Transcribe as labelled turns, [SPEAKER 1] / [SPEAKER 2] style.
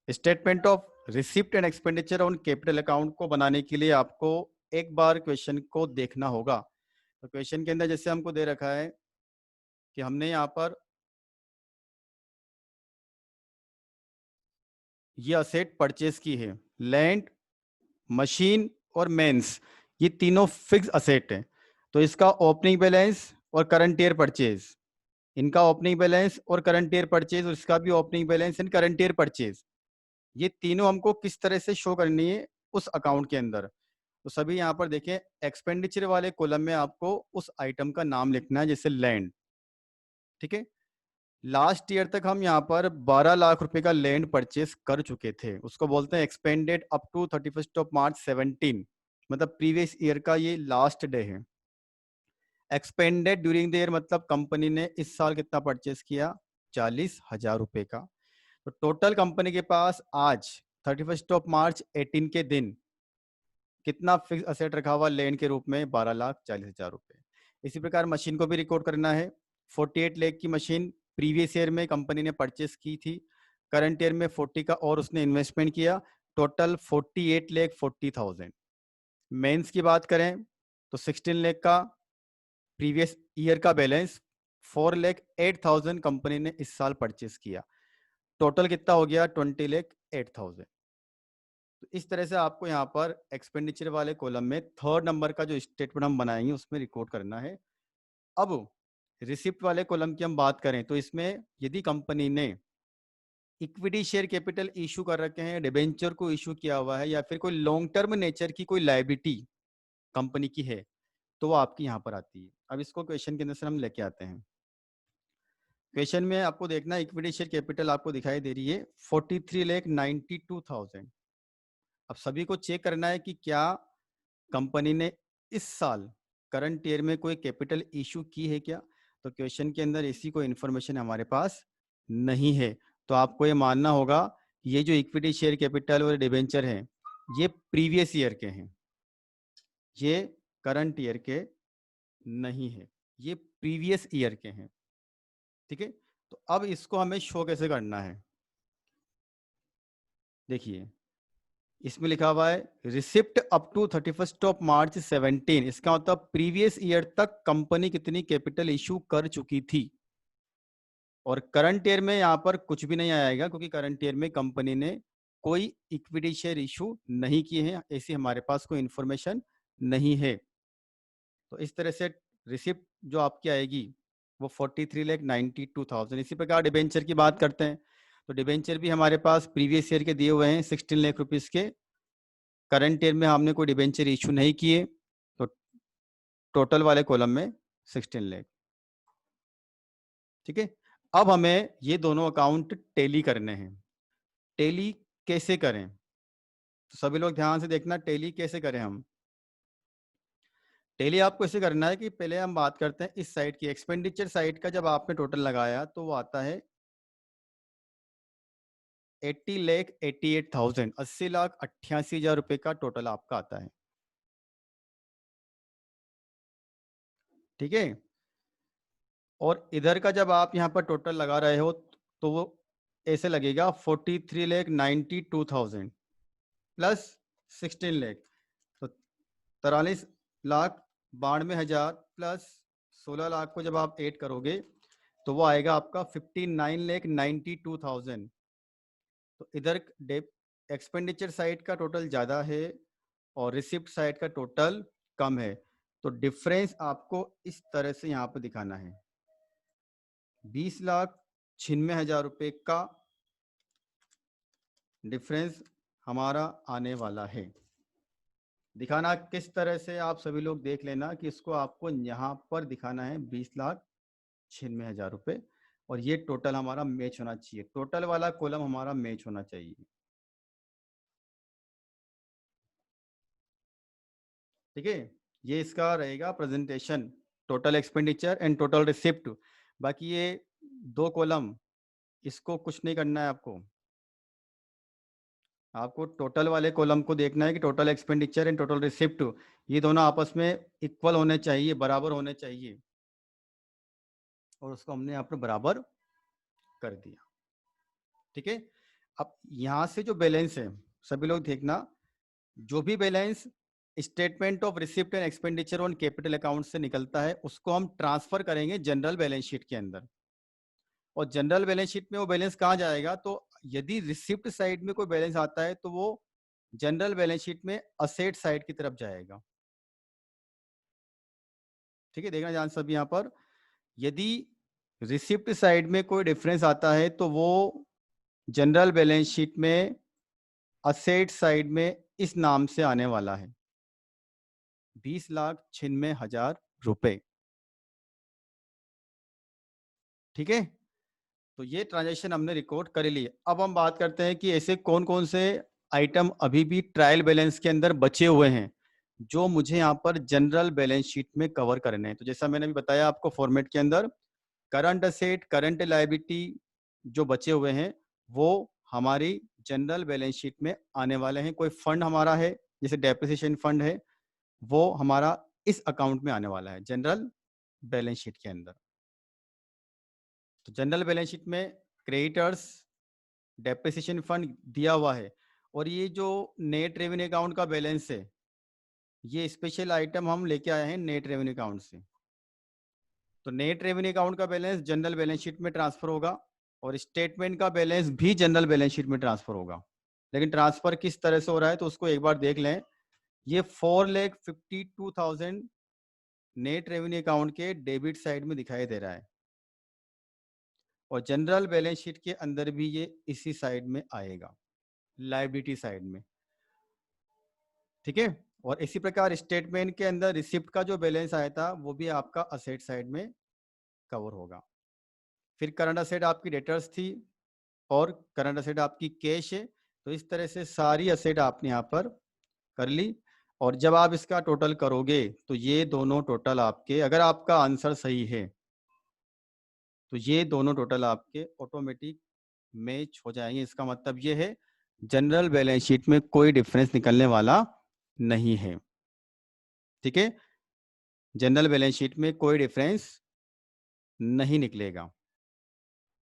[SPEAKER 1] Statement of receipt and expenditure on capital account को बनाने के लिए आपको एक बार क्वेश्चन को देखना होगा। तो क्वेश्चन के अंदर जैसे हमको दे रखा है कि हमने यहाँ पर ये असेट परचेज की है, लैंड, मशीन और मेंस, ये तीनों फिक्स असेट है। तो इसका ओपनिंग बैलेंस और करंट ईयर परचेज, इनका ओपनिंग बैलेंस और करंट ईयर परचेज और इसका भी opening balance and current year purchase, ये तीनों हमको किस तरह से शो करनी है उस अकाउंट के अंदर। तो सभी यहाँ पर देखें, एक्सपेंडिचर वाले कॉलम में आपको उस आइटम का नाम लिखना है, जैसे लैंड। ठीक है, लास्ट ईयर तक हम यहाँ पर 12 लाख रुपए का लैंड परचेस कर चुके थे, उसको बोलते हैं एक्सपेंडेड अप टू 31 मार्च 17, मतलब प्रीवियस ईयर का ये लास्ट डे है। एक्सपेंडेड ड्यूरिंग द ईयर मतलब कंपनी ने इस साल कितना परचेस किया, 40,000 रुपए का। तो टोटल कंपनी के पास आज 31 मार्च 18 के दिन कितना फिक्स असेट रखा हुआ लैंड के रूप में, 12,40,000 रुपए। इसी प्रकार मशीन को भी रिकॉर्ड करना है। 48 लाख की मशीन प्रीवियस ईयर में कंपनी ने परचेस की थी, करंट ईयर में 40 का और उसने इन्वेस्टमेंट किया, टोटल 48,40,000। मेंस की बात करें तो 16 लाख का प्रीवियस ईयर का बैलेंस, 4,08,000 कंपनी ने इस साल परचेस किया, टोटल कितना हो गया, 20,08,000। तो इस तरह से आपको यहाँ पर एक्सपेंडिचर वाले कॉलम में थर्ड नंबर का जो स्टेटमेंट हम बनाएंगे उसमें रिकॉर्ड करना है। अब रिसिप्ट वाले कॉलम की हम बात करें तो इसमें यदि कंपनी ने इक्विटी शेयर कैपिटल इशू कर रखे हैं, डिबेंचर को इशू किया हुआ है, या फिर कोई लॉन्ग टर्म नेचर की कोई लायबिलिटी कंपनी की है, तो वो आपकी यहाँ पर आती है। अब इसको क्वेश्चन के अंदर से हम लेके आते हैं। क्वेश्चन में आपको देखना, इक्विटी शेयर कैपिटल आपको दिखाई दे रही है 43,92,000। अब सभी को चेक करना है कि क्या कंपनी ने इस साल करंट ईयर में कोई कैपिटल इशू की है क्या। तो क्वेश्चन के अंदर ऐसी कोई इंफॉर्मेशन हमारे पास नहीं है, तो आपको ये मानना होगा ये जो इक्विटी शेयर कैपिटल और डिबेंचर हैं ये प्रीवियस ईयर के हैं, ये करंट ईयर के नहीं है, ये प्रीवियस ईयर के हैं। ठीक है, तो अब इसको हमें शो कैसे करना है, देखिए इसमें लिखा हुआ है रिसिप्ट अप टू 31 मार्च 17, इसका मतलब प्रीवियस ईयर तक कंपनी कितनी कैपिटल इशू कर चुकी थी। और करंट ईयर में यहाँ पर कुछ भी नहीं आएगा क्योंकि करंट ईयर में कंपनी ने कोई इक्विटी शेयर इशू नहीं किए हैं, ऐसी हमारे पास कोई इंफॉर्मेशन नहीं है। तो इस तरह से रिसिप्ट जो आपकी आएगी वो 43,92,000। इसी प्रकार डिबेंचर की बात करते हैं तो डिबेंचर भी हमारे पास प्रीवियस ईयर के दिए हुए हैं 16 लाख रुपीज के, करंट ईयर में हमने कोई डिबेंचर इशू नहीं किए, तो टोटल वाले कॉलम में 16 लाख। ठीक है, अब हमें ये दोनों अकाउंट टैली करने हैं। टैली कैसे करें, तो सभी लोग ध्यान से देखना, टैली कैसे करें हम। टैली आपको ऐसे करना है कि पहले हम बात करते हैं इस साइड की, एक्सपेंडिचर साइड का जब आपने टोटल लगाया तो वो आता है 80,88,000, 80,88,000 रुपए का टोटल आपका आता है। ठीक है, और इधर का जब आप यहाँ पर टोटल लगा रहे हो तो वो ऐसे लगेगा 43,92,000 प्लस 16 लाख, तो 43,92,000 प्लस 16 लाख को जब आप ऐड करोगे तो वो आएगा आपका 59,92,000। तो इधर एक्सपेंडिचर साइड का टोटल ज़्यादा है और रिसिप्ट साइड का टोटल कम है, तो डिफरेंस आपको इस तरह से यहाँ पर दिखाना है, 20,96,000 रुपए का डिफरेंस हमारा आने वाला है। दिखाना किस तरह से आप सभी लोग देख लेना कि इसको आपको यहाँ पर दिखाना है 20,96,000 रुपए, और ये टोटल हमारा मैच होना चाहिए, टोटल वाला कॉलम हमारा मैच होना चाहिए। ठीक है, ये इसका रहेगा presentation, total expenditure and total receipt. बाकी ये दो कॉलम, इसको कुछ नहीं करना है आपको, आपको टोटल वाले कॉलम को देखना है कि total expenditure and total receipt ये दोनों आपस में इक्वल होने चाहिए, बराबर होने चाहिए, और उसको हमने यहाँ पर बराबर कर दिया। ठीक है, अब यहां से जो बैलेंस है, सभी लोग देखना, जो भी balance statement of receipt and expenditure on capital account से निकलता है उसको हम ट्रांसफर करेंगे जनरल बैलेंस शीट के अंदर। और जनरल बैलेंस शीट में वो बैलेंस कहाँ जाएगा, तो यदि रिसिप्ट साइड में कोई बैलेंस आता है तो वो जनरल बैलेंस शीट में असेट साइड की तरफ जाएगा। ठीक है, देखना ध्यान सब, यहाँ पर यदि रिसिप्ट साइड में कोई डिफरेंस आता है तो वो जनरल बैलेंस शीट में असेट साइड में इस नाम से आने वाला है, 20,96,000 रुपए। ठीक है, तो ये ट्रांजैक्शन हमने रिकॉर्ड कर ली। अब हम बात करते हैं कि ऐसे कौन कौन से आइटम अभी भी ट्रायल बैलेंस के अंदर बचे हुए हैं जो मुझे यहाँ पर जनरल बैलेंस शीट में कवर करने हैं। तो जैसा मैंने अभी बताया आपको फॉर्मेट के अंदर, करंट असेट, करंट लायबिलिटी जो बचे हुए हैं वो हमारी जनरल बैलेंस शीट में आने वाले हैं। कोई फंड हमारा है जैसे डेप्रिसिएशन फंड है, वो हमारा इस अकाउंट में आने वाला है जनरल बैलेंस शीट के अंदर। तो जनरल बैलेंस शीट में क्रेडिटर्स, डेप्रिसिएशन फंड दिया हुआ है, और ये जो नेट रेवेन्यू अकाउंट का बैलेंस है ये स्पेशल आइटम हम लेके आए हैं नेट रेवेन्यू अकाउंट से। तो नेट रेवेन्यू अकाउंट का बैलेंस जनरल बैलेंस शीट में ट्रांसफर होगा और स्टेटमेंट का बैलेंस भी जनरल बैलेंस शीट में ट्रांसफर होगा। लेकिन ट्रांसफर किस तरह से हो रहा है तो उसको एक बार देख लें। ये 4,52,000 नेट रेवेन्यू अकाउंट के डेबिट साइड में दिखाई दे रहा है और जनरल बैलेंस शीट के अंदर भी ये इसी साइड में आएगा, लायबिलिटी साइड में। ठीक है, और इसी प्रकार स्टेटमेंट के अंदर रिसिप्ट का जो बैलेंस आया था वो भी आपका असेट साइड में कवर होगा। फिर करंट असेट आपकी डेटर्स थी और करंट असेट आपकी कैश है। तो इस तरह से सारी असेट आपने यहाँ पर कर ली, और जब आप इसका टोटल करोगे तो ये दोनों टोटल आपके, अगर आपका आंसर सही है तो ये दोनों टोटल आपके ऑटोमेटिक मैच हो जाएंगे। इसका मतलब ये है जनरल बैलेंस शीट में कोई डिफरेंस निकलने वाला नहीं है। ठीक है, जनरल बैलेंस शीट में कोई डिफरेंस नहीं निकलेगा।